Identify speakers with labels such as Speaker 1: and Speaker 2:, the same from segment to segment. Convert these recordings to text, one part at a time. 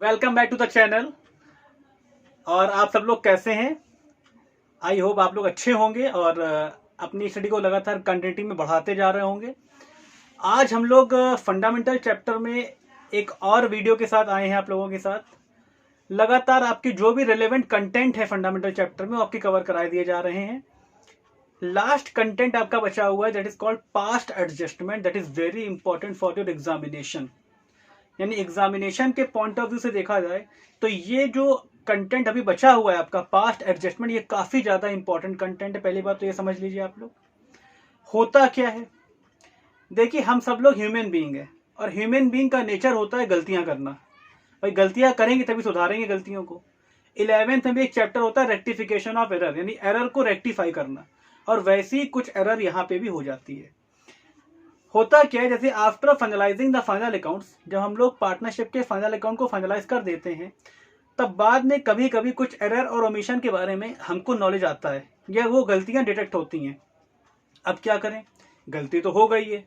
Speaker 1: Welcome back to the channel. और आप सब लोग कैसे हैं? आई होप आप लोग अच्छे होंगे और अपनी स्टडी को लगातार कंटिन्यूटी में बढ़ाते जा रहे होंगे। आज हम लोग फंडामेंटल चैप्टर में एक और वीडियो के साथ आए हैं आप लोगों के साथ। लगातार आपकी जो भी रिलेवेंट कंटेंट है फंडामेंटल चैप्टर में वो आपकी कवर कराए दिए जा रहे हैं। लास्ट कंटेंट आपका बचा हुआ है that is called past adjustment, that is very important for your examination. यानी एग्जामिनेशन के पॉइंट ऑफ व्यू से देखा जाए तो ये जो कंटेंट अभी बचा हुआ है आपका पास्ट एडजस्टमेंट, ये काफी ज्यादा इंपॉर्टेंट कंटेंट है। पहली बात तो ये समझ लीजिए आप लोग, होता क्या है। देखिए, हम सब लोग ह्यूमन बीइंग है और ह्यूमन बीइंग का नेचर होता है गलतियां करना। भाई गलतियां करेंगे तभी सुधारेंगे गलतियों को। 11th में भी एक चैप्टर होता है रेक्टिफिकेशन ऑफ एरर, यानी एरर को रेक्टिफाई करना। और वैसे ही कुछ एरर यहाँ पे भी हो जाती है। होता क्या है, जैसे after finalising the final accounts, जब हम लोग पार्टनरशिप के फाइनल अकाउंट को फाइनलाइज कर देते हैं तब बाद में कभी कभी कुछ एरर और ओमिशन के बारे में हमको नॉलेज आता है या वो गलतियां डिटेक्ट होती हैं। अब क्या करें, गलती तो हो गई है,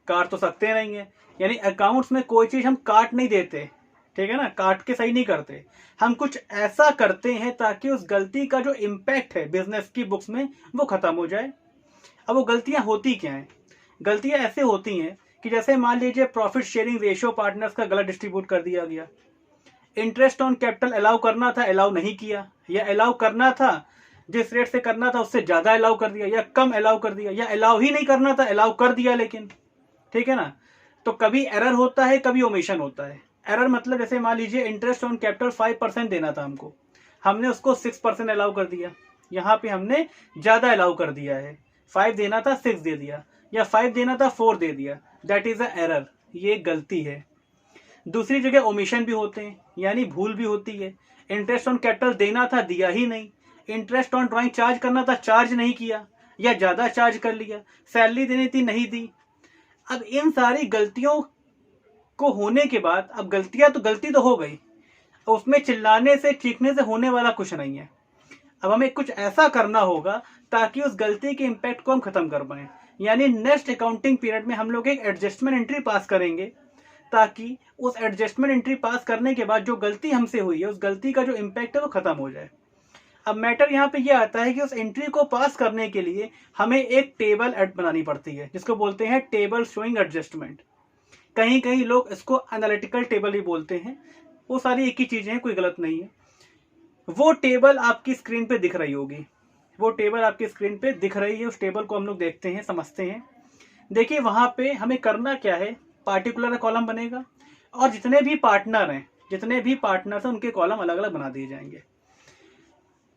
Speaker 1: काट तो सकते नहीं है। यानी अकाउंट्स में कोई चीज हम काट नहीं देते, ठीक है ना, काट के सही नहीं करते। हम कुछ ऐसा करते हैं ताकि उस गलती का जो इम्पैक्ट है बिजनेस की बुक्स में वो खत्म हो जाए। अब वो गलतियां होती क्या हैं? गलतियां ऐसे होती हैं कि जैसे मान लीजिए प्रॉफिट शेयरिंग रेशियो पार्टनर्स का गलत डिस्ट्रीब्यूट कर दिया गया। इंटरेस्ट ऑन कैपिटल अलाउ करना था, अलाउ नहीं किया, या अलाउ करना था जिस रेट से करना था उससे ज्यादा अलाउ कर दिया, या कम अलाउ कर दिया, या अलाउ ही नहीं करना था अलाउ कर दिया लेकिन, ठीक है ना। तो कभी एरर होता है, कभी ओमिशन होता है। एरर मतलब जैसे मान लीजिए इंटरेस्ट ऑन कैपिटल 5% देना था हमको, हमने उसको 6% अलाउ कर दिया। यहाँ पे हमने ज्यादा अलाउ कर दिया है, 5 देना था 6 दे दिया, या 5 देना था 4 दे दिया। दैट इज अ एरर, ये गलती है। दूसरी जगह ओमिशन भी होते हैं, यानी भूल भी होती है। इंटरेस्ट ऑन कैपिटल देना था, दिया ही नहीं। इंटरेस्ट ऑन ड्राइंग चार्ज करना था, चार्ज नहीं किया, या ज्यादा चार्ज कर लिया। सैलरी देनी थी, नहीं दी। अब इन सारी गलतियों को होने के बाद, अब गलतियां तो गलती तो हो गई, उसमें चिल्लाने से चीखने से होने वाला कुछ नहीं है। अब हमें कुछ ऐसा करना होगा ताकि उस गलती के इम्पैक्ट को हम खत्म कर पाए। यानी नेक्स्ट अकाउंटिंग पीरियड में हम लोग एक एडजस्टमेंट एंट्री पास करेंगे ताकि उस एडजस्टमेंट एंट्री पास करने के बाद जो गलती हमसे हुई है उस गलती का जो इम्पैक्ट है वो खत्म हो जाए। अब मैटर यहाँ पे ये आता है कि उस एंट्री को पास करने के लिए हमें एक टेबल एड बनानी पड़ती है जिसको बोलते हैं टेबल शोइंग एडजस्टमेंट। कहीं कहीं लोग इसको एनालिटिकल टेबल भी बोलते हैं। वो सारी एक ही चीजें हैं, कोई गलत नहीं है। वो टेबल आपकी स्क्रीन पे दिख रही होगी, वो टेबल आपकी स्क्रीन पे दिख रही है। उस टेबल को हम लोग देखते हैं, समझते हैं। देखिए वहां पे हमें करना क्या है, पार्टिकुलर कॉलम बनेगा और जितने भी पार्टनर हैं, जितने भी पार्टनर्स हैं उनके कॉलम अलग अलग बना दिए जाएंगे।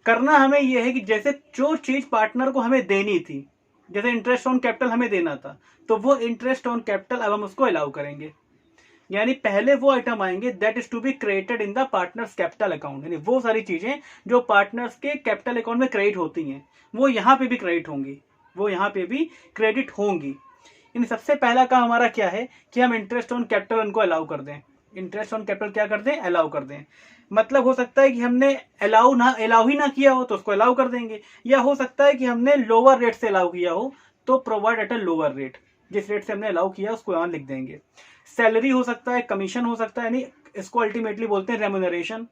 Speaker 1: करना हमें यह है कि जैसे जो चीज पार्टनर को हमें देनी थी, जैसे इंटरेस्ट ऑन कैपिटल हमें देना था, तो वो इंटरेस्ट ऑन कैपिटल अब हम उसको अलाउ करेंगे। यानी पहले वो आइटम आएंगे that is to be created in the partners capital account. यानी वो सारी चीजें जो पार्टनर्स के कैपिटल अकाउंट में क्रेडिट होती हैं वो यहाँ पे भी क्रेडिट होंगी, वो यहाँ पे भी क्रेडिट होंगी। इन सबसे पहला काम हमारा क्या है कि हम इंटरेस्ट ऑन कैपिटल उनको अलाउ कर दें। इंटरेस्ट ऑन कैपिटल क्या कर दें, अलाउ कर दें। मतलब हो सकता है कि हमने अलाउ ही ना किया हो तो उसको अलाउ कर देंगे, या हो सकता है कि हमने लोअर रेट से अलाउ किया हो तो provide at a lower rate, जिस रेट से हमने अलाउ किया उसको यहाँ लिख देंगे। सैलरी हो सकता है, कमीशन हो सकता है, यानी इसको अल्टीमेटली बोलते हैं रेम्यूनरेशन।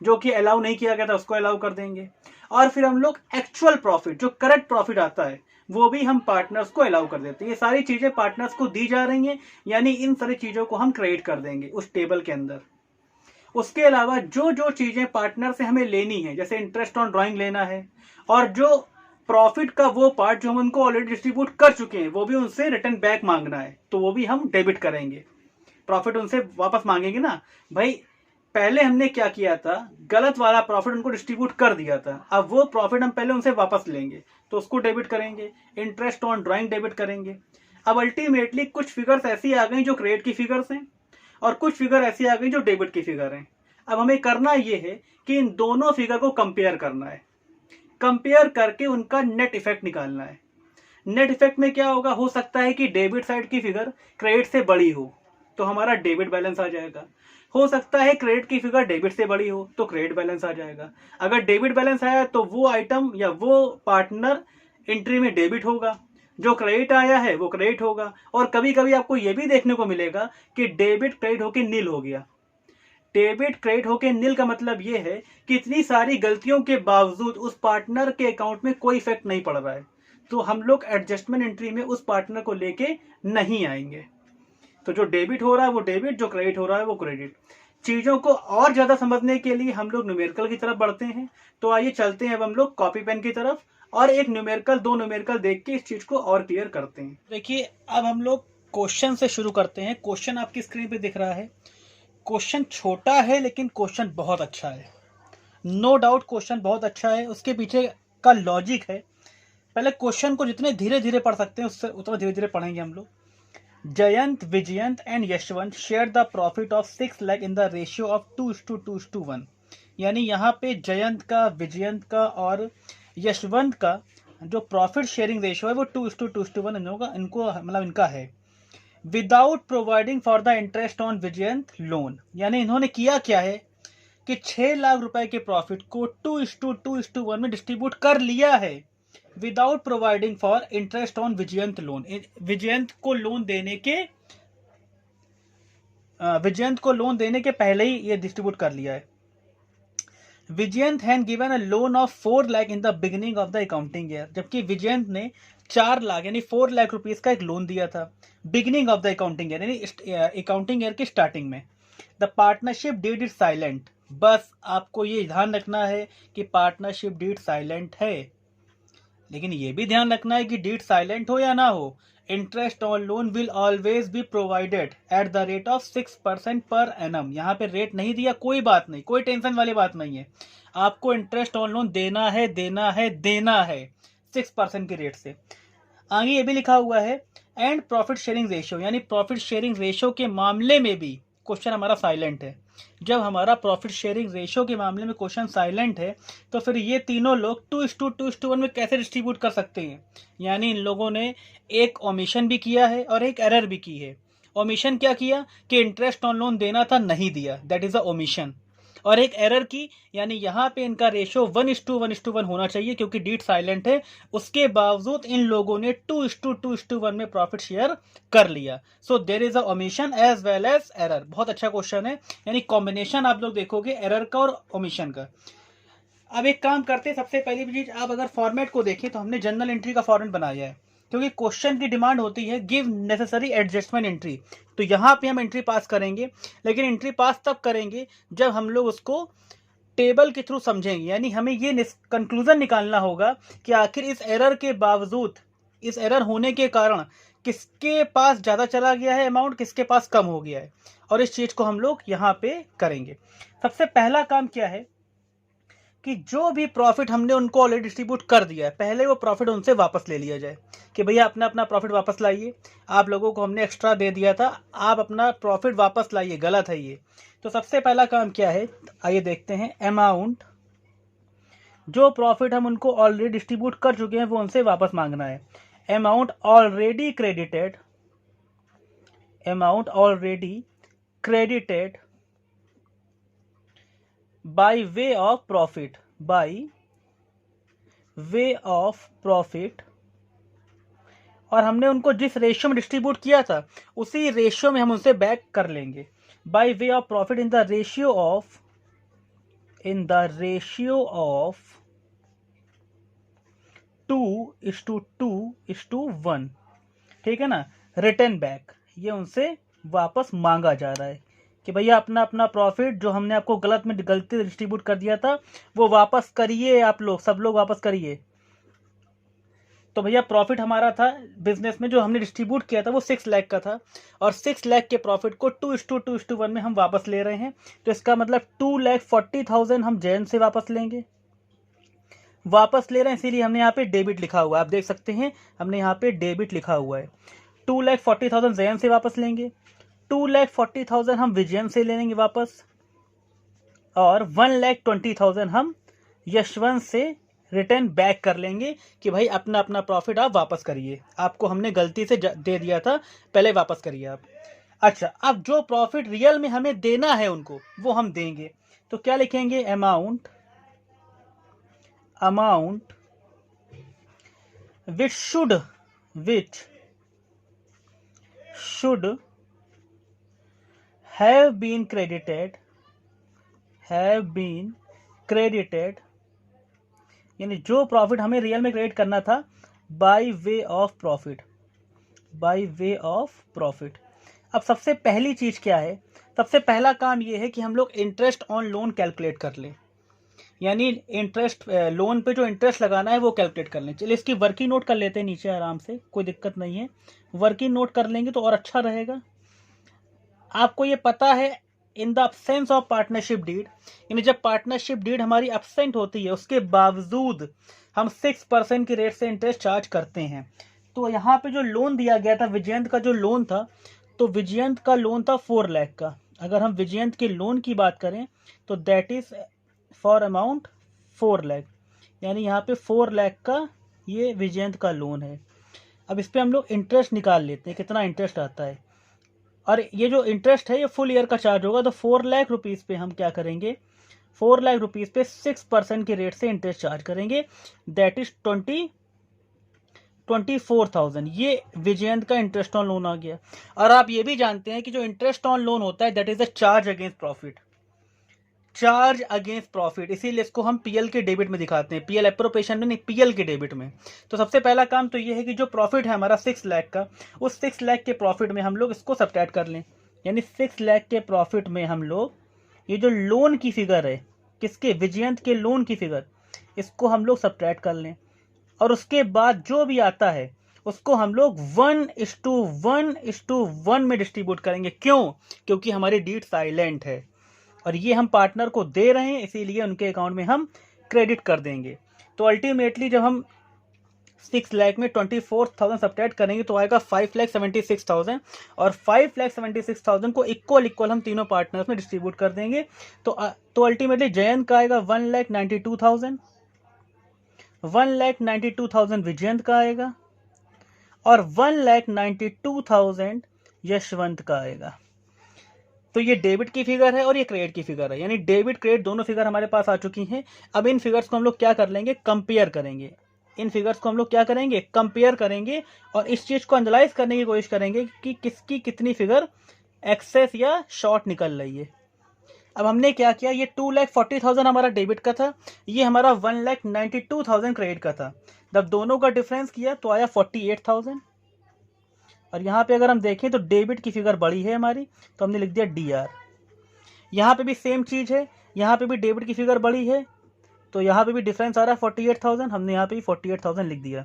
Speaker 1: जो कि अलाउ नहीं किया गया था उसको अलाउ कर देंगे। और फिर हम लोग एक्चुअल प्रॉफिट, जो करेक्ट प्रॉफिट आता है, वो भी हम पार्टनर्स को अलाउ कर देते हैं। ये सारी चीजें पार्टनर्स को दी जा रही हैं, यानी इन सारी चीजों को हम क्रिएट कर देंगे उस टेबल के अंदर। उसके अलावा जो जो चीजें पार्टनर से हमें लेनी है, जैसे इंटरेस्ट ऑन ड्राइंग लेना है, और जो प्रॉफिट का वो पार्ट जो हम उनको ऑलरेडी डिस्ट्रीब्यूट कर चुके हैं वो भी उनसे रिटर्न बैक मांगना है, तो वो भी हम डेबिट करेंगे। प्रॉफिट उनसे वापस मांगेंगे ना भाई। पहले हमने क्या किया था, गलत वाला प्रॉफिट उनको डिस्ट्रीब्यूट कर दिया था, अब वो प्रॉफिट हम पहले उनसे वापस लेंगे तो उसको डेबिट करेंगे। इंटरेस्ट ऑन ड्राइंग डेबिट करेंगे। अब अल्टीमेटली कुछ फिगर्स ऐसी आ गई जो क्रेडिट की फिगर्स हैं और कुछ फिगर ऐसी आ गई जो डेबिट की फिगर हैं। अब हमें करना यह है कि इन दोनों फिगर को कंपेयर करना है। कंपेयर करके उनका नेट इफेक्ट निकालना है। नेट इफेक्ट में क्या होगा, हो सकता है कि डेबिट साइड की फिगर क्रेडिट से बड़ी हो तो हमारा डेबिट बैलेंस आ जाएगा। हो सकता है क्रेडिट की फिगर डेबिट से बड़ी हो तो क्रेडिट बैलेंस आ जाएगा। अगर डेबिट बैलेंस आया तो वो आइटम या वो पार्टनर एंट्री में डेबिट होगा, जो क्रेडिट आया है वो क्रेडिट होगा। और कभी कभी आपको यह भी देखने को मिलेगा कि डेबिट क्रेडिट होकर नील हो गया। डेबिट क्रेडिट होके नील का मतलब ये है कि इतनी सारी गलतियों के बावजूद उस पार्टनर के अकाउंट में कोई इफेक्ट नहीं पड़ रहा है, तो हम लोग एडजस्टमेंट एंट्री में उस पार्टनर को लेके नहीं आएंगे। तो जो डेबिट हो रहा है वो डेबिट, जो क्रेडिट हो रहा है वो क्रेडिट। चीजों को और ज्यादा समझने के लिए हम लोग न्यूमेरिकल की तरफ बढ़ते हैं। तो आइए चलते हैं अब हम लोग कॉपी पेन की तरफ और एक न्यूमेरिकल, दो न्यूमेरिकल देख के इस चीज को और क्लियर करते हैं। देखिए अब हम लोग क्वेश्चन से शुरू करते हैं। क्वेश्चन आपकी स्क्रीन पे दिख रहा है। क्वेश्चन छोटा है लेकिन क्वेश्चन बहुत अच्छा है, नो डाउट क्वेश्चन बहुत अच्छा है। उसके पीछे का लॉजिक है। पहले क्वेश्चन को जितने धीरे धीरे पढ़ सकते हैं उससे उतना धीरे धीरे पढ़ेंगे हम लोग। Jayant, Vijayant and Yashwant share the profit of 6 lakh in the ratio of 2:2:1। यानी यहाँ पे जयंत का, विजयंत का और यशवंत का जो प्रॉफिट शेयरिंग रेशियो है वो 2:2:1 इनको मतलब इनका है। Without providing for the interest on Vijayant loan, यानी इन्होंने किया क्या है कि 6 लाख रुपए के प्रॉफिट को 2:2:1 में डिस्ट्रीब्यूट कर लिया है without providing for interest on Vijayant loan. Vijayant को लोन देने के पहले ही ये डिस्ट्रीब्यूट कर लिया है। Vijayant had given a loan of 4 lakh in the beginning of the accounting year, जबकि विजयंत ने 4 लाख यानी 4 लाख रुपीस का एक लोन दिया था beginning of the accounting year, यानी अकाउंटिंग ईयर की स्टार्टिंग में। The partnership did it silent. बस आपको ये ध्यान रखना है कि पार्टनरशिप डीड साइलेंट है, लेकिन ये भी ध्यान रखना है कि डीड साइलेंट हो या ना हो, interest on loan will always be provided eight the rate of 6% per annum. यहाँ पे रेट नहीं दिया, कोई बात नहीं, कोई टेंशन वाली बात नहीं है। आपको इंटरेस्ट ऑन लोन देना है, देना है, देना है 6% के रेट से। आगे ये भी लिखा हुआ है एंड प्रॉफिट शेयरिंग रेशियो, यानी प्रॉफिट शेयरिंग रेशियो के मामले में भी क्वेश्चन हमारा साइलेंट है। जब हमारा प्रॉफिट शेयरिंग रेशियो के मामले में क्वेश्चन साइलेंट है तो फिर ये तीनों लोग 2:2:1 में कैसे डिस्ट्रीब्यूट कर सकते हैं। यानी इन लोगों ने एक ओमिशन भी किया है और एक एरर भी की है। ओमिशन क्या किया कि इंटरेस्ट ऑन लोन देना था, नहीं दिया, दैट इज अ ओमिशन। और एक एरर की, यानी यहाँ पे इनका रेशियो 1:1:1 होना चाहिए क्योंकि डीड साइलेंट है, उसके बावजूद इन लोगों ने 2:2:1 में प्रॉफिट शेयर कर लिया। So there is a omission as well as error. बहुत अच्छा क्वेश्चन है, यानी कॉम्बिनेशन आप लोग देखोगे एरर का और ओमिशन का। अब एक काम करते हैं, सबसे पहली चीज आप अगर फॉर्मेट को देखें तो हमने जनरल एंट्री का फॉर्मेट बनाया है क्योंकि क्वेश्चन की डिमांड होती है गिव नेसेसरी एडजस्टमेंट एंट्री। तो यहाँ पे हम एंट्री पास करेंगे, लेकिन एंट्री पास तब करेंगे जब हम लोग उसको टेबल के थ्रू समझेंगे। यानी हमें ये कंक्लूजन निकालना होगा कि आखिर इस एरर के बावजूद, इस एरर होने के कारण किसके पास ज़्यादा चला गया है अमाउंट, किसके पास कम हो गया है, और इस चीज़ को हम लोग यहाँ पे करेंगे। सबसे पहला काम क्या है कि जो भी प्रॉफिट हमने उनको ऑलरेडी डिस्ट्रीब्यूट कर दिया है, पहले वो प्रॉफिट उनसे वापस ले लिया जाए कि भैया अपना अपना प्रॉफिट वापस लाइए, आप लोगों को हमने एक्स्ट्रा दे दिया था, आप अपना प्रॉफिट वापस लाइए, गलत है ये। तो सबसे पहला काम क्या है, आइए देखते हैं। अमाउंट, जो प्रॉफिट हम उनको ऑलरेडी डिस्ट्रीब्यूट कर चुके हैं वो उनसे वापस मांगना है। Amount already credited, amount already credited by way of profit, by way of profit, और हमने उनको जिस रेशियो में डिस्ट्रीब्यूट किया था उसी रेशियो में हम उनसे बैक कर लेंगे। by way of profit in the ratio of 2:2:1, ठीक है ना। रिटर्न बैक, ये उनसे वापस मांगा जा रहा है कि भैया अपना अपना प्रॉफिट जो हमने आपको गलती डिस्ट्रीब्यूट कर दिया था वो वापस करिए, आप लोग सब लोग वापस करिए। तो भैया प्रॉफिट हमारा था बिजनेस में जो हमने डिस्ट्रीब्यूट किया था वो 6 लाख का था, और 6 लाख के प्रॉफिट को 2:2:1 में हम वापस ले रहे हैं। तो इसका मतलब 2,40,000 हम जैन से वापस लेंगे, वापस ले रहे हैं, इसीलिए हमने यहाँ पे डेबिट लिखा हुआ है। आप देख सकते हैं हमने यहाँ पे डेबिट लिखा हुआ है। 2,40,000 जैन से वापस लेंगे, 2,40,000 हम विजयन से ले लेंगे वापस, और 1,20,000 हम यशवंत से रिटर्न बैक कर लेंगे कि भाई अपना अपना प्रॉफिट आप वापस करिए, आपको हमने गलती से दे दिया था, पहले वापस करिए आप। अच्छा, अब जो प्रॉफिट रियल में हमें देना है उनको वो हम देंगे। तो क्या लिखेंगे, amount which should have been credited have been credited, यानी जो प्रॉफिट हमें रियल में क्रेडिट करना था by way of profit, by way of profit. अब सबसे पहली चीज़ क्या है, सबसे पहला काम ये है कि हम लोग इंटरेस्ट ऑन लोन कैलकुलेट कर लें, यानी इंटरेस्ट लोन पे जो इंटरेस्ट लगाना है वो कैलकुलेट कर लें। चलिए इसकी वर्किंग नोट कर लेते हैं नीचे आराम से, कोई दिक्कत नहीं है, वर्किंग नोट कर लेंगे तो और अच्छा रहेगा। आपको ये पता है in the absence of partnership deed, यानी जब पार्टनरशिप डीड हमारी अब्सेंट होती है उसके बावजूद हम 6% की रेट से इंटरेस्ट चार्ज करते हैं। तो यहाँ पे जो लोन दिया गया था विजयंत का जो लोन था, तो विजयंत का लोन था 4 लाख का। अगर हम विजयंत के लोन की बात करें तो that is for amount 4 lakh, यानी यहाँ पे 4 लाख का ये विजयंत का लोन है। अब इस पर हम लोग इंटरेस्ट निकाल लेते हैं, कितना इंटरेस्ट आता है। और ये जो इंटरेस्ट है ये फुल ईयर का चार्ज होगा, तो 4 लाख रुपीज़ पे हम क्या करेंगे, 4 लाख रुपीज़ पे 6% के रेट से इंटरेस्ट चार्ज करेंगे, दैट इज 24,000। ये विजयंत का इंटरेस्ट ऑन लोन आ गया। और आप ये भी जानते हैं कि जो इंटरेस्ट ऑन लोन होता है that is a charge against profit, charge against profit, इसीलिए इसको हम पीएल के डेबिट में दिखाते हैं, पीएल एप्रोप्रिएशन में नहीं, पीएल के डेबिट में। तो सबसे पहला काम तो ये है कि जो प्रॉफिट है हमारा 6 लाख का, उस 6 लाख के प्रॉफिट में हम लोग इसको सब्ट्रैक्ट कर लें, यानी 6 लाख के प्रॉफिट में हम लोग ये जो लोन की फिगर है, किसके, विजयंत के लोन की फिगर, इसको हम लोग सब्ट्रैक्ट कर लें। और उसके बाद जो भी आता है उसको हम लोग 1:1:1 में डिस्ट्रीब्यूट करेंगे। क्यों? क्योंकि हमारी डीड साइलेंट है और ये हम पार्टनर को दे रहे हैं, इसीलिए उनके अकाउंट में हम क्रेडिट कर देंगे। तो अल्टीमेटली जब हम 6 लाख में 24,000 सब्ट्रैक्ट करेंगे तो आएगा 5,76,000, और 5,76,000 को इक्वल हम तीनों पार्टनर्स में डिस्ट्रीब्यूट कर देंगे। तो अल्टीमेटली जयंत का आएगा 1,92,000, 1,92,000 विजयंत का आएगा और 1,92,000 यशवंत का आएगा। तो ये डेबिट की फिगर है और ये क्रेडिट की फिगर है, यानी डेबिट क्रेडिट दोनों फिगर हमारे पास आ चुकी हैं। अब इन फिगर्स को हम लोग क्या कर लेंगे, कंपेयर करेंगे। इन फिगर्स को हम लोग क्या करेंगे, कंपेयर करेंगे, और इस चीज को एनालाइज करने की कोशिश करेंगे कि किसकी कितनी फिगर एक्सेस या शॉर्ट निकल रही है। अब हमने क्या किया, ये 2,40,000 हमारा डेबिट का था, ये हमारा 1,92,000 क्रेडिट का था। जब दोनों का डिफरेंस किया तो आया 48,000। और यहाँ पे अगर हम देखें तो डेबिट की फिगर बड़ी है हमारी, तो हमने लिख दिया DR। यहाँ पे भी सेम चीज़ है, यहाँ पे भी डेबिट की फिगर बड़ी है, तो यहाँ पे भी डिफरेंस आ रहा है 48,000, हमने यहाँ पे भी 48,000 लिख दिया।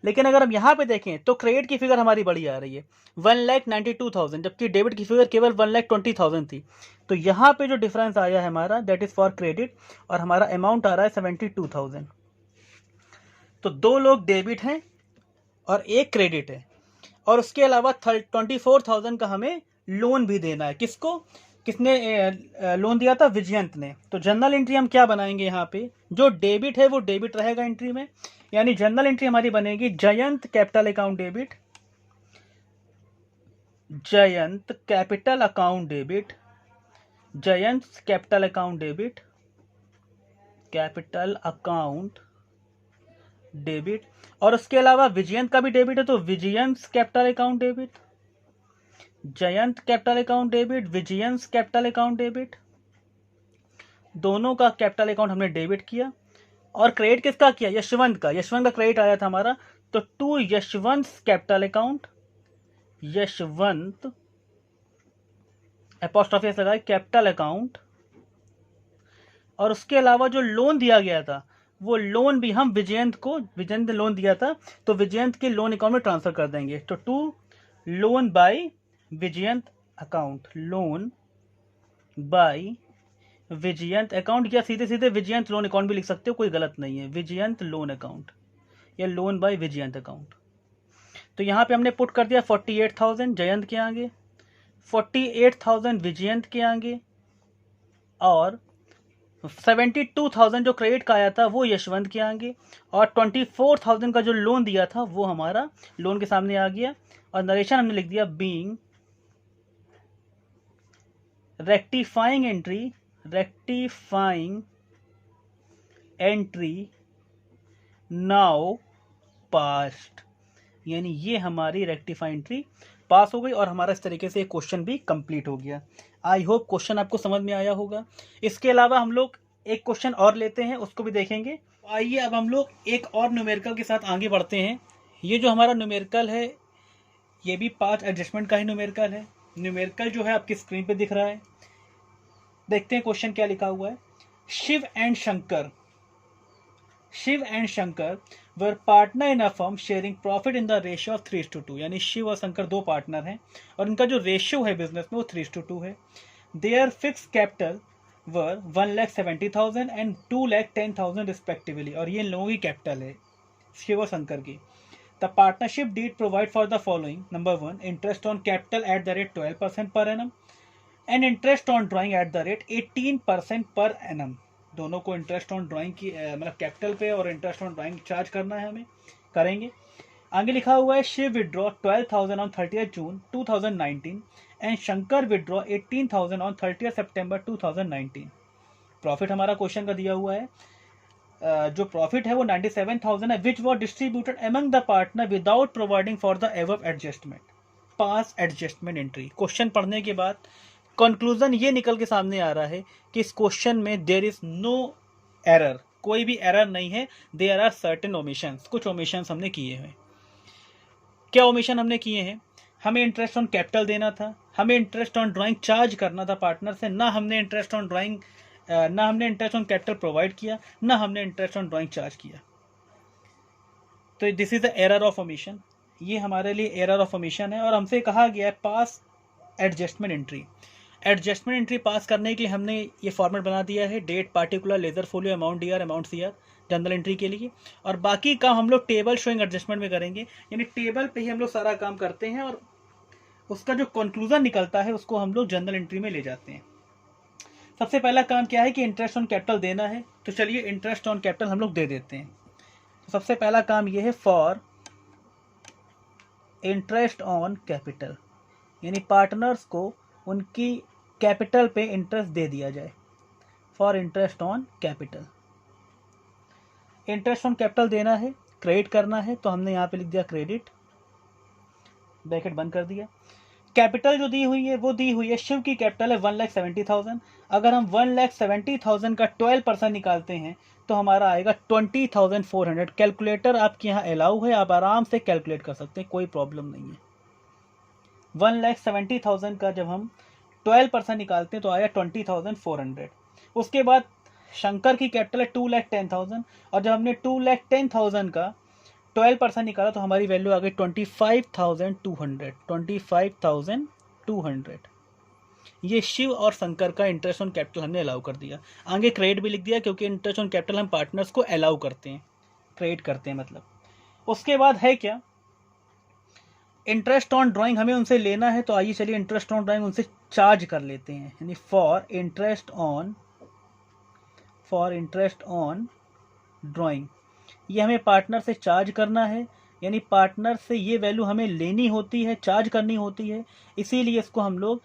Speaker 1: लेकिन अगर हम यहाँ पे देखें तो क्रेडिट की फिगर हमारी बड़ी आ रही है 1,92,000, जबकि डेबिट की फिगर केवल 1,20,000 थी। तो यहाँ पे जो डिफरेंस आया है हमारा दैट इज फॉर क्रेडिट, और हमारा अमाउंट आ रहा है 72,000। तो 2 लोग डेबिट हैं और एक क्रेडिट है, और उसके अलावा 24,000 का हमें लोन भी देना है। किसको, किसने लोन दिया था, विजयंत ने। तो जनरल एंट्री हम क्या बनाएंगे, यहाँ पे जो डेबिट है वो डेबिट रहेगा एंट्री में, यानी जनरल एंट्री हमारी बनेगी Jayant capital account debit, Jayant capital account debit, Jayant capital account debit, capital account debit. और उसके अलावा विजयंत का भी डेबिट है, तो Vijayant capital account debit, Jayant capital account debit, Vijayant capital account debit, दोनों का कैपिटल अकाउंट हमने डेबिट किया। और क्रेडिट किसका किया, यशवंत का, यशवंत का क्रेडिट आया था हमारा, तो to Yashwant capital account, Yashwant apostrophe लगाए कैपिटल अकाउंट। और उसके अलावा जो लोन दिया गया था वो लोन भी हम विजयंत को, विजयंत ने लोन दिया था तो विजयंत के लोन अकाउंट में ट्रांसफर कर देंगे। तो to loan by Vijayant account, loan by Vijayant account, या सीधे सीधे विजयंत लोन अकाउंट भी लिख सकते हो, कोई गलत नहीं है, विजयंत लोन अकाउंट या लोन बाय विजयंत अकाउंट। तो यहाँ पे हमने पुट कर दिया 48,000 जयंत के आगे, 48,000 विजयंत के आगे, और 72,000 जो क्रेडिट का आया था वो यशवंत के आगे, और 24,000 का जो लोन दिया था वो हमारा लोन के सामने आ गया। और नरेशन हमने लिख दिया being rectifying entry, rectifying entry now past, यानी ये हमारी रेक्टिफाइंग एंट्री पास हो गई और हमारा इस तरीके से क्वेश्चन भी कंप्लीट हो गया। आई होप क्वेश्चन आपको समझ में आया होगा। इसके अलावा हम लोग एक क्वेश्चन और लेते हैं, उसको भी देखेंगे। आइए अब हम लोग एक और न्यूमेरिकल के साथ आगे बढ़ते हैं। ये जो हमारा न्यूमेरिकल है ये भी 5 एडजस्टमेंट का ही न्यूमेरिकल है। न्यूमेरिकल जो है आपकी स्क्रीन पे दिख रहा है। देखते हैं क्वेश्चन क्या लिखा हुआ है। Shiv and Shankar were partner in a firm sharing profit in the ratio of 3:2। यानी शिव और शंकर दो पार्टनर हैं और इनका जो रेशियो है बिजनेस में वो 3:2 है। Their fixed capital were 1,70,000 and 2,10,000 respectively. और ये इन लोगों की कैपिटल है शिव और शंकर की। The partnership deed provide for the following: number 1, interest on capital at the rate 12% per annum and interest on drawing at the rate 18% per annum. दोनों को interest on drawing की मतलब कैपिटल पे और इंटरेस्ट ऑन ड्राइंग चार्ज करना है, हमें करेंगे। आगे लिखा हुआ है Shiv withdraw 12,000 on 30th June 2019 and Shankar withdraw 18,000 on 30th September 2019। Profit हमारा क्वेश्चन का दिया हुआ है। जो प्रॉफिट है वो 97,000 है, which was distributed among the partner without providing for the above adjustment. Pass adjustment entry. Question पढ़ने के बाद कंक्लूजन ये निकल के सामने आ रहा है कि इस क्वेश्चन में देयर इज नो एरर, कोई भी एरर नहीं है। देयर आर सर्टेन ओमिशंस, कुछ ओमिशंस हमने किए हैं। क्या ओमिशन हमने किए हैं? हमें इंटरेस्ट ऑन कैपिटल देना था, हमें इंटरेस्ट ऑन ड्राइंग चार्ज करना था पार्टनर से, ना हमने इंटरेस्ट ऑन कैपिटल प्रोवाइड किया, ना हमने इंटरेस्ट ऑन ड्राइंग चार्ज किया। तो this is the error of omission. ये हमारे लिए एरर ऑफ ओमिशन है और हमसे कहा गया है pass adjustment entry. Adjustment entry pass करने के लिए हमने ये फॉर्मेट बना दिया है: date, particular, ledger folio, amount D R, amount C R, journal entry के लिए। और बाकी काम हम लोग टेबल शोइंग एडजस्टमेंट में करेंगे, यानी टेबल पे ही हम लोग सारा काम करते हैं और उसका जो कंक्लूजन निकलता है उसको हम लोग जनरल एंट्री में ले जाते हैं। सबसे पहला काम क्या है कि इंटरेस्ट ऑन कैपिटल देना है, तो चलिए इंटरेस्ट ऑन कैपिटल हम लोग दे देते हैं। तो सबसे पहला काम ये है फॉर इंटरेस्ट ऑन कैपिटल, यानी पार्टनर्स को उनकी कैपिटल पे इंटरेस्ट दे दिया जाए। For interest on capital, interest on capital देना है, क्रेडिट करना है, तो हमने यहाँ पे लिख दिया क्रेडिट, ब्रैकेट बंद कर दिया। कैपिटल जो दी हुई है वो दी हुई है, शिव की कैपिटल है 1,70,000। अगर हम 1,70,000 का 12% निकालते हैं तो हमारा आएगा 20,400। कैलकुलेटर आपके यहाँ अलाउ है, आप आराम से कैलकुलेट कर सकते हैं, कोई प्रॉब्लम नहीं है। 1,70,000 का जब हम 12% निकालते हैं तो आया 20,400। उसके बाद शंकर की कैपिटल है 2,10,000 और जब हमने 2,10,000 का 12% निकाला तो हमारी वैल्यू आ गई 25,200। 25,200 ये शिव और शंकर का इंटरेस्ट ऑन कैपिटल हमने अलाउ कर दिया। आगे क्रेडिट भी लिख दिया क्योंकि इंटरेस्ट ऑन कैपिटल हम पार्टनर्स को अलाउ करते हैं, क्रेडिट करते हैं मतलब। उसके बाद है क्या, इंटरेस्ट ऑन ड्राइंग हमें उनसे लेना है, तो आइए चलिए इंटरेस्ट ऑन ड्राइंग उनसे चार्ज कर लेते हैं, यानी फॉर इंटरेस्ट ऑन ड्राइंग ये हमें पार्टनर से चार्ज करना है, यानी पार्टनर से ये वैल्यू हमें लेनी होती है, चार्ज करनी होती है, इसीलिए इसको हम लोग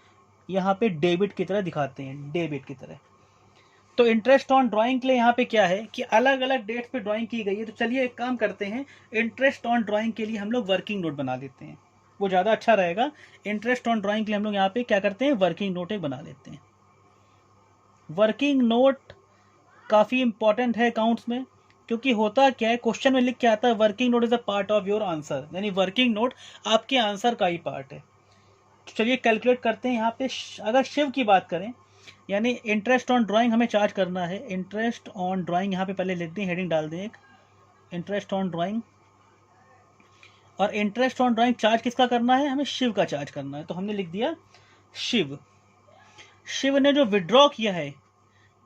Speaker 1: यहाँ पे डेबिट की तरह दिखाते हैं, डेबिट की तरह। तो इंटरेस्ट ऑन ड्राइंग के लिए यहाँ पे क्या है कि अलग अलग डेट पे ड्राइंग की गई है, तो चलिए एक काम करते हैं, इंटरेस्ट ऑन ड्राइंग के लिए हम लोग वर्किंग नोट बना देते हैं, वो ज़्यादा अच्छा रहेगा। इंटरेस्ट ऑन ड्राइंग के लिए हम लोग यहाँ पे क्या करते हैं, वर्किंग नोट एक बना लेते हैं। वर्किंग नोट काफ़ी इंपॉर्टेंट है अकाउंट्स में, क्योंकि होता क्या है, क्वेश्चन में लिख के आता है working note is a part of your answer, यानी वर्किंग नोट आपके आंसर का ही पार्ट है। चलिए कैलकुलेट करते हैं। यहाँ पे अगर शिव की बात करें, यानी इंटरेस्ट ऑन ड्राइंग हमें चार्ज करना है, इंटरेस्ट ऑन ड्राइंग यहाँ पे पहले लिख दें, हेडिंग डाल दें एक, इंटरेस्ट ऑन ड्राइंग। और इंटरेस्ट ऑन ड्राइंग चार्ज किसका करना है, हमें शिव का चार्ज करना है, तो हमने लिख दिया शिव। शिव ने जो विड्रॉ किया है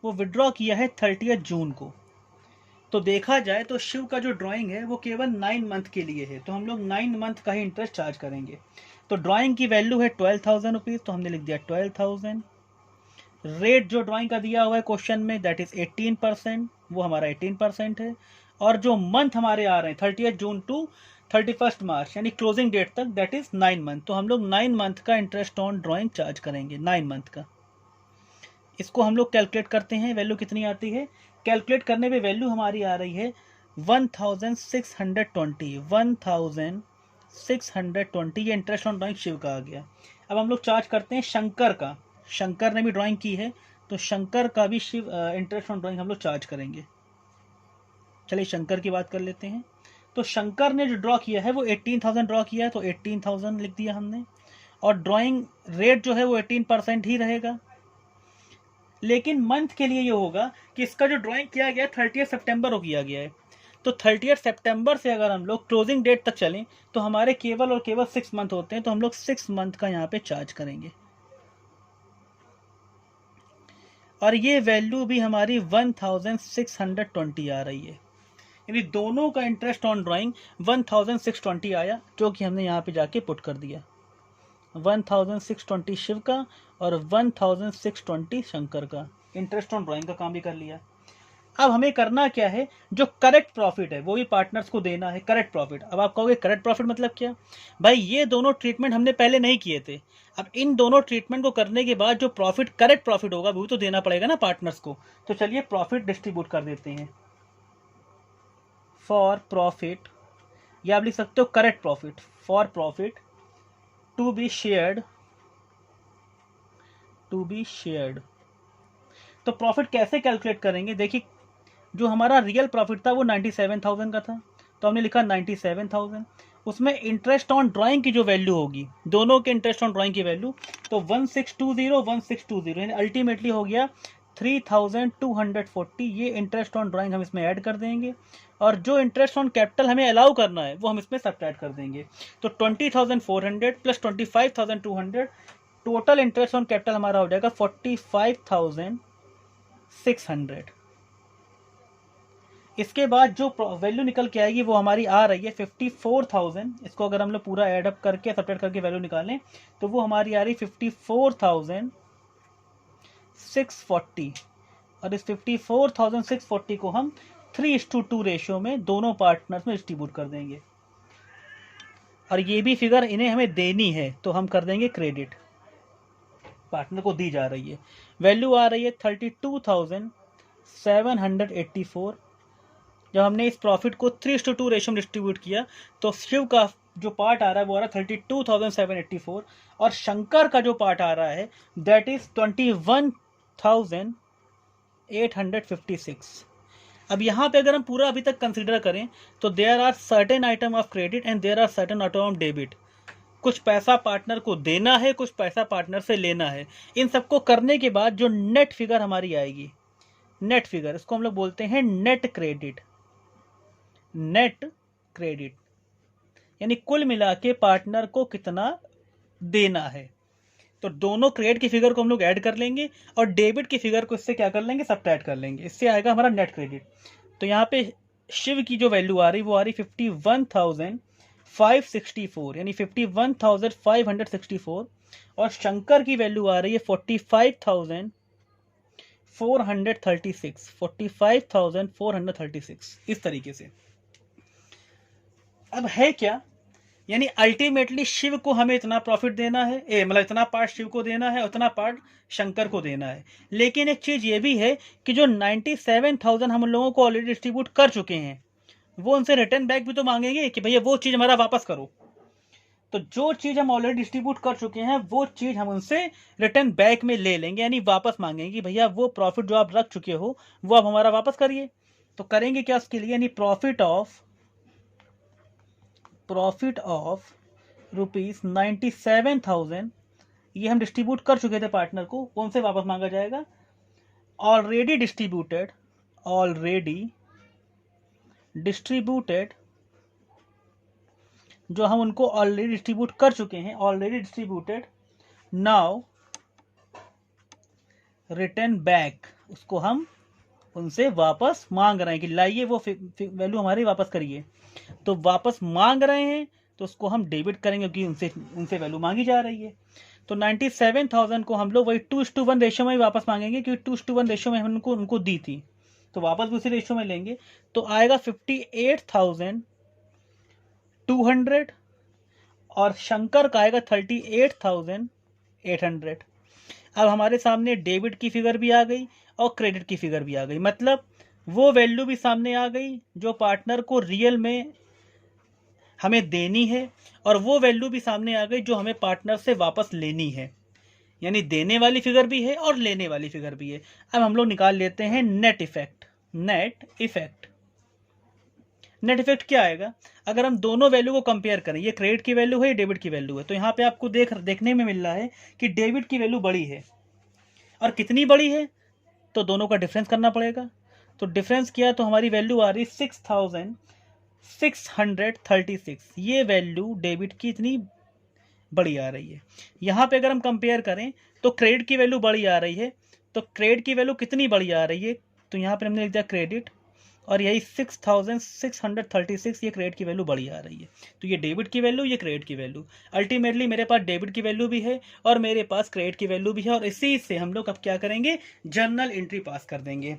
Speaker 1: वो विड्रॉ किया है 30th जून को। तो देखा जाए तो शिव का जो ड्राइंग है वो केवल 9 मंथ के लिए है, तो हम लोग 9 मंथ का ही इंटरेस्ट चार्ज करेंगे। तो ड्राइंग की वैल्यू है 12,000 रुपीज़, तो हमने लिख दिया 12,000। रेट जो ड्राइंग का दिया हुआ है क्वेश्चन में दैट इज 18%, वो हमारा 18% है। और जो मंथ हमारे आ रहे हैं 30th जून टू 31st मार्च, यानी क्लोजिंग डेट तक, दैट इज 9 मंथ, तो हम लोग 9 मंथ का इंटरेस्ट ऑन ड्राइंग चार्ज करेंगे, 9 मंथ का। इसको हम लोग कैलकुलेट करते हैं, वैल्यू कितनी आती है, कैलकुलेट करने पे वैल्यू हमारी आ रही है 1,620, 620, ये इंटरेस्ट ऑन ड्राइंग शिव का आ गया। अब हम लोग चार्ज करते हैं शंकर का, शंकर ने भी ड्राइंग की है तो शंकर का भी शिव इंटरेस्ट ऑन ड्राइंग हम लोग चार्ज करेंगे। चलिए शंकर की बात कर लेते हैं। तो शंकर ने जो ड्रॉ किया है वो 18,000 ड्रॉ किया है, तो 18,000 लिख दिया हमने, और ड्राइंग रेट जो है वो 18% ही रहेगा। लेकिन मंथ के लिए ये होगा कि इसका जो ड्राइंग किया गया 30 सितंबर को किया गया है, तो 30 सितंबर से अगर हम लोग क्लोजिंग डेट तक चलें तो हमारे केवल और केवल 6 मंथ होते हैं, तो हम लोग 6 मंथ का यहाँ पे चार्ज करेंगे। और ये वैल्यू भी हमारी 1620 आ रही है, यानी दोनों का इंटरेस्ट ऑन ड्राइंग 1620 आया, जो कि हमने यहाँ पे जाके पुट कर दिया। 1620 शिव का और 1620 शंकर का इंटरेस्ट ऑन ड्राइंग का काम भी कर लिया। अब हमें करना क्या है, जो करेक्ट प्रॉफिट है वो भी पार्टनर्स को देना है, करेक्ट प्रॉफिट। अब आप कहोगे करेक्ट प्रॉफिट मतलब क्या? भाई ये दोनों ट्रीटमेंट हमने पहले नहीं किए थे, अब इन दोनों ट्रीटमेंट को करने के बाद जो प्रॉफिट करेक्ट प्रॉफिट होगा वो तो देना पड़ेगा ना पार्टनर्स को। तो चलिए प्रॉफिट डिस्ट्रीब्यूट कर देते हैं। फॉर प्रॉफिट, या आप लिख सकते हो correct profit, for profit to be shared, तो प्रॉफिट कैसे कैलकुलेट करेंगे? देखिए जो हमारा रियल प्रॉफिट था वो 97,000 का था, तो हमने लिखा 97,000, उसमें इंटरेस्ट ऑन ड्राइंग की जो वैल्यू होगी, दोनों के इंटरेस्ट ऑन ड्राइंग की वैल्यू, तो 1620 यानी अल्टीमेटली हो गया 3,240। ये इंटरेस्ट ऑन ड्राइंग हम इसमें ऐड कर देंगे, और जो इंटरेस्ट ऑन कैपिटल हमें अलाउ करना है वो हम इसमें सब्ट्रैक्ट कर देंगे। तो 20,400 plus 25,200, total interest on capital हमारा हो जाएगा 45,600। इसके बाद जो वैल्यू निकल के आएगी वो हमारी आ रही है 54,000। इसको अगर हम लोग पूरा एडअप करके सब्ट्रैक्ट करके वैल्यू निकालें तो वो हमारी आ रही 54,640, और इस 54,640 को हम 3:2 रेशियो में दोनों पार्टनर्स में डिस्ट्रीब्यूट कर देंगे। और ये भी फिगर इन्हें हमें देनी है तो हम कर देंगे क्रेडिट, पार्टनर को दी जा रही है। वैल्यू आ रही है 32,784। जब हमने इस प्रॉफिट को 3:2 रेशियो में डिस्ट्रीब्यूट किया तो शिव का जो पार्ट आ रहा है वो आ रहा है 32,784, और शंकर का जो पार्ट आ रहा है दैट इज 21,856। अब यहाँ पे अगर हम पूरा अभी तक कंसिडर करें तो there are certain item of credit and there are certain item of debit. कुछ पैसा पार्टनर को देना है, कुछ पैसा पार्टनर से लेना है। इन सबको करने के बाद जो नेट फिगर हमारी आएगी, नेट फिगर, इसको हम लोग बोलते हैं नेट क्रेडिट। नेट क्रेडिट यानी कुल मिला के पार्टनर को कितना देना है। तो दोनों क्रेडिट की फिगर को हम लोग ऐड कर लेंगे और डेबिट की फिगर को इससे क्या कर लेंगे, सब्ट्रैक्ट कर लेंगे। इससे आएगा हमारा नेट क्रेडिट। तो यहाँ पे शिव की जो वैल्यू आ रही वो आ रही 51,564 यानी 51,564, और शंकर की वैल्यू आ रही है 45,436 इस तरीके से। अब है क्या, यानी अल्टीमेटली शिव को हमें इतना प्रॉफिट देना है, मतलब इतना पार्ट शिव को देना है, उतना पार्ट शंकर को देना है। लेकिन एक चीज ये भी है कि जो 97,000 हम लोगों को ऑलरेडी डिस्ट्रीब्यूट कर चुके हैं वो उनसे रिटर्न बैक भी तो मांगेंगे कि भैया वो चीज हमारा वापस करो। तो जो चीज हम ऑलरेडी डिस्ट्रीब्यूट कर चुके हैं वो चीज हम उनसे रिटर्न बैक में ले लेंगे, यानी वापस मांगेंगे कि भैया वो प्रॉफिट जो आप रख चुके हो वो आप हमारा वापस करिए। तो करेंगे क्या उसके लिए, यानी प्रॉफिट ऑफ ₹97,000 ये हम डिस्ट्रीब्यूट कर चुके थे पार्टनर को, उनसे वापस मांगा जाएगा। ऑलरेडी डिस्ट्रीब्यूटेड जो हम उनको ऑलरेडी डिस्ट्रीब्यूट कर चुके हैं, already distributed, now return back, उसको हम उनसे वापस मांग रहे हैं कि लाइए वो वैल्यू हमारी वापस करिए। तो वापस मांग रहे हैं तो उसको हम डेबिट करेंगे क्योंकि उनसे वैल्यू मांगी जा रही है। तो 97,000 को हम लोग वही 2:1 रेशियो में वापस मांगेंगे क्योंकि 2:1 रेशियो में हम उनको दी थी, तो वापस भी उसी रेशियो में लेंगे। तो आएगा 58,200 और शंकर का आएगा 38,800। अब हमारे सामने डेबिट की फिगर भी आ गई और क्रेडिट की फिगर भी आ गई, मतलब वो वैल्यू भी सामने आ गई जो पार्टनर को रियल में हमें देनी है, और वो वैल्यू भी सामने आ गई जो हमें पार्टनर से वापस लेनी है। यानी देने वाली फिगर भी है और लेने वाली फिगर भी है। अब हम लोग निकाल लेते हैं net effect. Net effect, net effect क्या आएगा? अगर हम दोनों वैल्यू को कंपेयर करें, ये क्रेडिट की वैल्यू है, ये डेबिट की वैल्यू है, तो यहाँ पे आपको देखने में मिल रहा है कि डेबिट की वैल्यू बड़ी है। और कितनी बड़ी है? तो दोनों का डिफरेंस करना पड़ेगा। तो डिफरेंस किया तो हमारी वैल्यू आ रही 6636। ये वैल्यू डेबिट की इतनी बड़ी आ रही है। यहाँ पे अगर हम कंपेयर करें तो क्रेडिट की वैल्यू बड़ी आ रही है। तो क्रेडिट की वैल्यू कितनी बड़ी आ रही है? तो यहाँ पे हमने लिख दिया क्रेडिट, और यही 6636 ये क्रेडिट की वैल्यू बड़ी आ रही है। तो ये डेबिट की वैल्यू, ये क्रेडिट की वैल्यू। अल्टीमेटली मेरे पास डेबिट की वैल्यू भी है और मेरे पास क्रेडिट की वैल्यू भी है, और इसी से हम लोग अब क्या करेंगे? जर्नल एंट्री पास कर देंगे।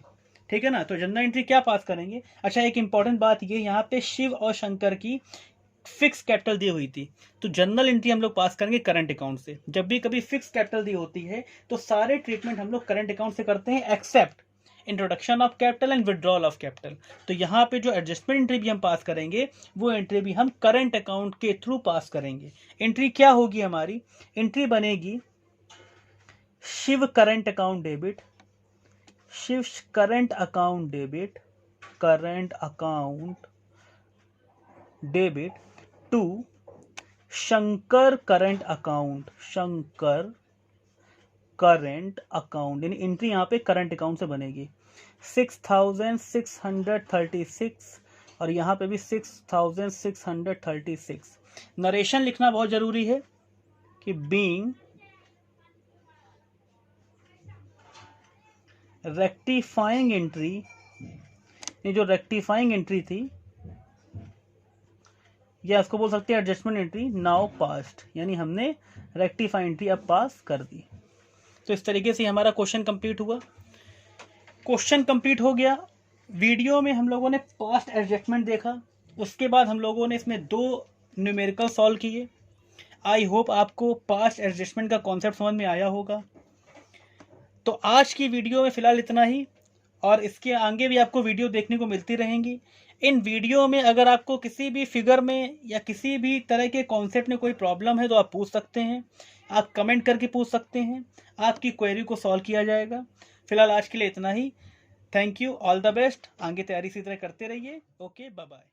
Speaker 1: ठीक है ना? तो जर्नल एंट्री क्या पास करेंगे? अच्छा, एक इंपॉर्टेंट बात ये, यहाँ पे शिव और शंकर की फिक्स कैपिटल दी हुई थी, तो जनरल एंट्री हम लोग पास करेंगे करंट अकाउंट से। जब भी कभी फिक्स कैपिटल दी होती है तो सारे ट्रीटमेंट हम लोग करंट अकाउंट से करते हैं, except introduction of capital and withdrawal of capital. तो यहाँ पे जो एडजस्टमेंट एंट्री भी हम पास करेंगे वो एंट्री भी हम करंट अकाउंट के थ्रू पास करेंगे। एंट्री क्या होगी हमारी? एंट्री बनेगी Shiv current account debit, Shiv current account debit, current account debit to Shankar current account, Shankar current account. यानी एंट्री यहाँ पे करंट अकाउंट से बनेगी 6636 और यहाँ पे भी 6636। नरेशन लिखना बहुत जरूरी है कि बीइंग रेक्टिफाइंग एंट्री, ये जो रेक्टिफाइंग एंट्री थी या इसको बोल सकते हैं एडजस्टमेंट एंट्री, नाउ पास्ट, यानी हमने रेक्टिफाई एंट्री अब पास कर दी। तो इस तरीके से हमारा क्वेश्चन कंप्लीट हुआ। क्वेश्चन कंप्लीट हो गया। वीडियो में हम लोगों ने पास्ट एडजस्टमेंट देखा, उसके बाद हम लोगों ने इसमें 2 न्यूमेरिकल सॉल्व किए। आई होप आपको पास्ट एडजस्टमेंट का कॉन्सेप्ट समझ में आया होगा। तो आज की वीडियो में फिलहाल इतना ही, और इसके आगे भी आपको वीडियो देखने को मिलती रहेंगी। इन वीडियो में अगर आपको किसी भी फिगर में या किसी भी तरह के कॉन्सेप्ट में कोई प्रॉब्लम है तो आप पूछ सकते हैं, आप कमेंट करके पूछ सकते हैं, आपकी क्वेरी को सॉल्व किया जाएगा। फिलहाल आज के लिए इतना ही। Thank you, all the best. आगे तैयारी इसी तरह करते रहिए। Okay, bye bye.